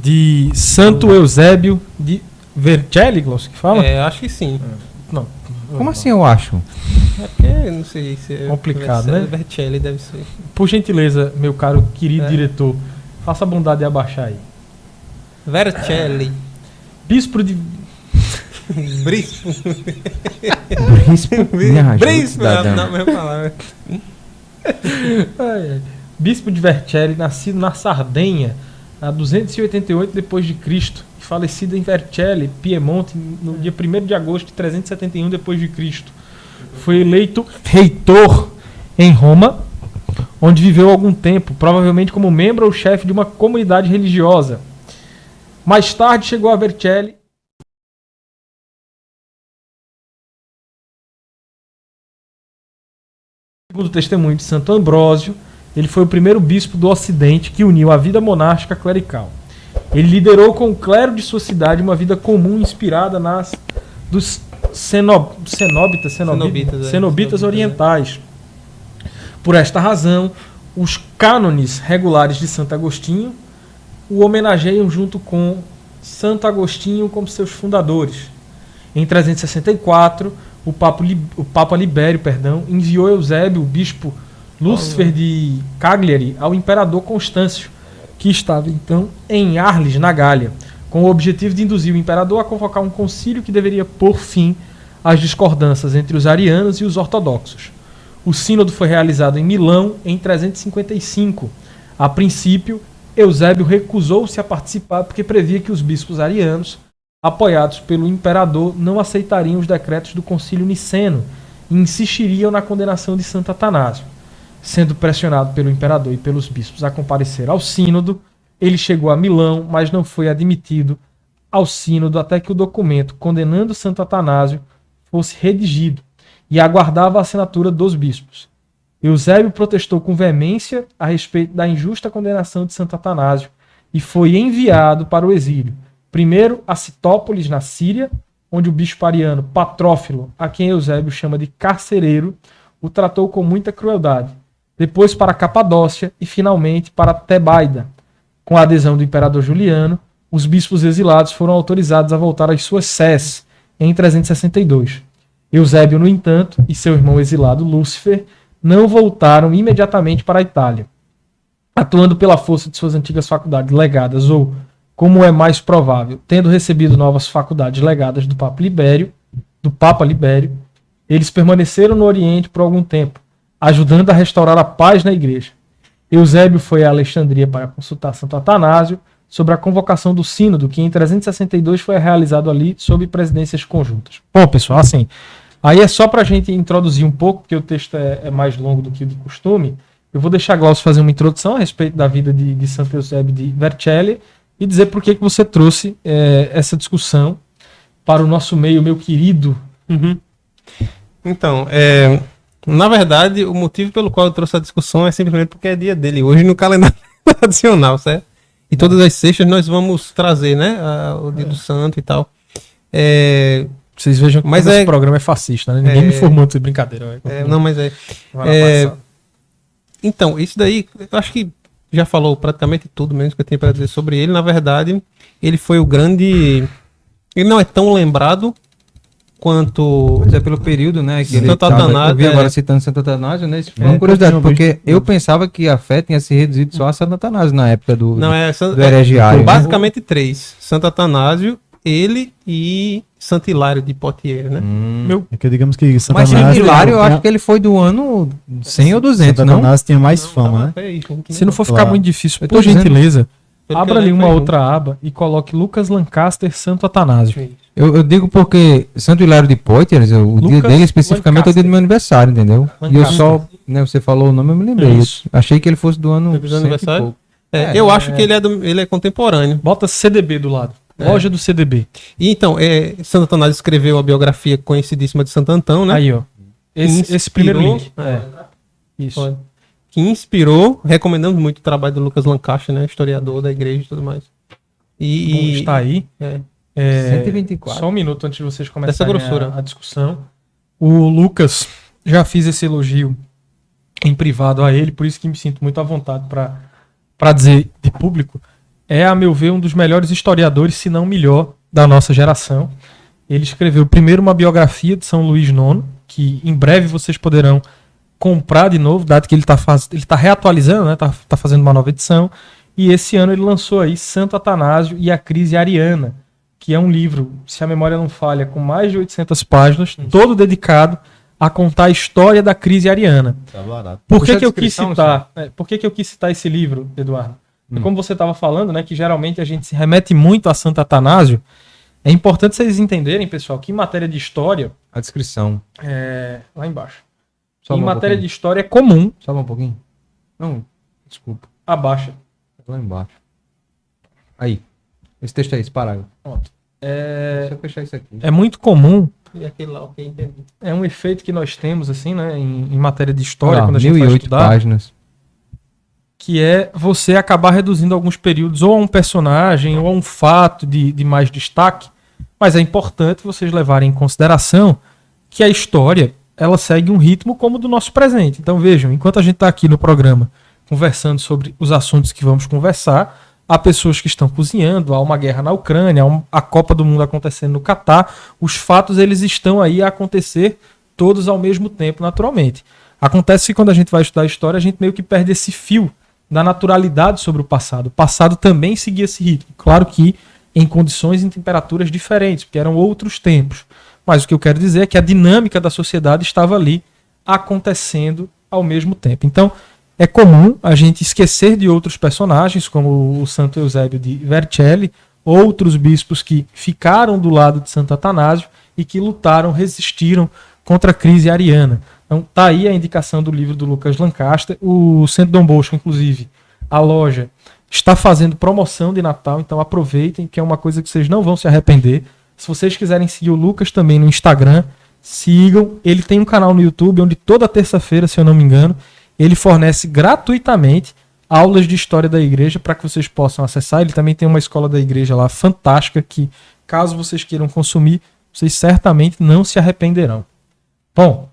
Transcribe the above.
de Santo Eusébio de Vercelli, Glaucio, que fala? Acho que sim. Não. Como assim eu acho? É porque, não sei se é... Complicado, né? Vercelli deve ser. Por gentileza, meu caro querido diretor, faça a bondade de abaixar aí. Vercelli. Bispo de... Brispo. Brispo, Não, mesma palavra. Bispo de Vercelli, nascido na Sardenha, a 288 d.C., e falecido em Vercelli, Piemonte, no dia 1º de agosto de 371 d.C. Foi eleito reitor em Roma, onde viveu algum tempo, provavelmente como membro ou chefe de uma comunidade religiosa. Mais tarde chegou a Vercelli. Segundo o testemunho de Santo Ambrósio, ele foi o primeiro bispo do Ocidente que uniu a vida monástica clerical. Ele liderou com o clero de sua cidade uma vida comum inspirada nas dos cenobitas orientais. Por esta razão, os cânones regulares de Santo Agostinho o homenageiam junto com Santo Agostinho como seus fundadores. Em 364, o Papa Libério, enviou Eusébio, o bispo Lúcifer de Cagliari, ao imperador Constâncio, que estava então em Arles, na Gália, com o objetivo de induzir o imperador a convocar um concílio que deveria pôr fim às discordâncias entre os arianos e os ortodoxos. O sínodo foi realizado em Milão em 355. A princípio, Eusébio recusou-se a participar porque previa que os bispos arianos, apoiados pelo imperador, não aceitariam os decretos do concílio niceno e insistiriam na condenação de Santo Atanásio. Sendo pressionado pelo imperador e pelos bispos a comparecer ao sínodo, ele chegou a Milão, mas não foi admitido ao sínodo até que o documento condenando Santo Atanásio fosse redigido e aguardava a assinatura dos bispos. Eusébio protestou com veemência a respeito da injusta condenação de Santo Atanásio e foi enviado para o exílio. Primeiro a Citópolis, na Síria, onde o bispo ariano Patrófilo, a quem Eusébio chama de carcereiro, o tratou com muita crueldade. Depois para a Capadócia e finalmente para Tebaida. Com a adesão do imperador Juliano, os bispos exilados foram autorizados a voltar às suas sés em 362. Eusébio, no entanto, e seu irmão exilado Lúcifer não voltaram imediatamente para a Itália. Atuando pela força de suas antigas faculdades legadas ou, como é mais provável, tendo recebido novas faculdades legadas do Papa Libério, eles permaneceram no Oriente por algum tempo, ajudando a restaurar a paz na igreja. Eusébio foi a Alexandria para consultar Santo Atanásio sobre a convocação do sínodo, que em 362 foi realizado ali sob presidências conjuntas. Bom, pessoal, assim, aí é só para a gente introduzir um pouco, porque o texto é mais longo do que o de costume. Eu vou deixar a Glaucio fazer uma introdução a respeito da vida de Santo Eusébio de Vercelli e dizer por que você trouxe essa discussão para o nosso meio, meu querido. Uhum. Então, na verdade, o motivo pelo qual eu trouxe a discussão é simplesmente porque é dia dele hoje no calendário tradicional, certo? E todas as sextas nós vamos trazer, né, o dia do santo e tal. Vocês vejam que esse programa é fascista, né? Ninguém me informou de brincadeira. Não, mas então, isso daí, eu acho que já falou praticamente tudo mesmo que eu tenho para dizer sobre ele. Na verdade, ele foi o grande... Ele não é tão lembrado quanto... Mas é pelo período, né? Que Santo Atanásio. Eu vi agora citando Santo Atanásio, né? Isso foi uma curiosidade, porque eu pensava que a fé tinha se reduzido só a Santo Atanásio na época do heregiário. Basicamente três. Santo Atanásio, ele e Santo Hilário de Poitiers, né? É que digamos que Santo Mas Atanásio... Santo Hilário, eu acho que ele foi do ano 100 ou 200, Santo não? Atanásio tinha mais fama, né? Se não for ficar muito difícil, Eu tô por dizendo. gentileza, Pelo abra que eu ali lembro, uma foi outra aba e coloque Lucas Lancaster Santo Atanásio. Eu digo porque Santo Hilário de Poitiers, o dia dele especificamente é o dia do meu aniversário, entendeu? E eu só, né, você falou o nome, eu me lembrei. Isso. Achei que ele fosse do ano Do 100 e aniversário? pouco. Eu acho que ele é contemporâneo. Bota CDB do lado. Loja do CDB. E então, Santo Atanásio escreveu a biografia conhecidíssima de Santo Antão, né? Aí, ó. Esse primeiro link. Isso. Pode. Que inspirou, recomendamos muito o trabalho do Lucas Lancaster, né? Historiador da igreja e tudo mais. Bom, está aí. 124. Só um minuto antes de vocês Dessa começarem grossura. a discussão. O Lucas, já fiz esse elogio em privado a ele, por isso que me sinto muito à vontade para dizer de público. é, a meu ver, um dos melhores historiadores, se não melhor, da nossa geração. Ele escreveu primeiro uma biografia de São Luís IX, que em breve vocês poderão comprar de novo, dado que ele está reatualizando, né? Tá fazendo uma nova edição. E esse ano ele lançou aí Santo Atanásio e a Crise Ariana, que é um livro, se a memória não falha, com mais de 800 páginas, todo dedicado a contar a história da crise ariana. Tá barato. Por que eu quis citar? Por que eu quis citar esse livro, Eduardo? Como você estava falando, né, que geralmente a gente se remete muito a Santo Atanásio, é importante vocês entenderem, pessoal, que em matéria de história... A descrição. Lá embaixo. Sobe em um matéria pouquinho. de história é comum... Sobe um pouquinho. Não, desculpa. Abaixa. Lá embaixo. Aí. Esse texto aí, esse parágrafo. Pronto. Deixa eu fechar isso aqui. É muito comum... E aquele lá, ok, entendi. É um efeito que nós temos, assim, né, em matéria de história, Olha lá, quando a gente vai 1008 estudar, páginas. que é você acabar reduzindo alguns períodos ou a um personagem ou a um fato de mais destaque, mas é importante vocês levarem em consideração que a história, ela segue um ritmo como o do nosso presente. Então vejam, enquanto a gente está aqui no programa conversando sobre os assuntos que vamos conversar, há pessoas que estão cozinhando, há uma guerra na Ucrânia, há a Copa do Mundo acontecendo no Catar. Os fatos, eles estão aí a acontecer todos ao mesmo tempo, naturalmente. Acontece que quando a gente vai estudar a história, a gente meio que perde esse fio da naturalidade sobre o passado. O passado também seguia esse ritmo. Claro que em condições e em temperaturas diferentes, porque eram outros tempos. Mas o que eu quero dizer é que a dinâmica da sociedade estava ali acontecendo ao mesmo tempo. Então, é comum a gente esquecer de outros personagens, como o Santo Eusébio de Vercelli, outros bispos que ficaram do lado de Santo Atanásio e que lutaram, resistiram contra a crise ariana. Então, tá aí a indicação do livro do Lucas Lancaster. O Centro Dom Bosco, inclusive, a loja, está fazendo promoção de Natal, então aproveitem, que é uma coisa que vocês não vão se arrepender. Se vocês quiserem seguir o Lucas também no Instagram, sigam. Ele tem um canal no YouTube, onde toda terça-feira, se eu não me engano, ele fornece gratuitamente aulas de história da igreja para que vocês possam acessar. Ele também tem uma escola da igreja lá fantástica que, caso vocês queiram consumir, vocês certamente não se arrependerão. Bom,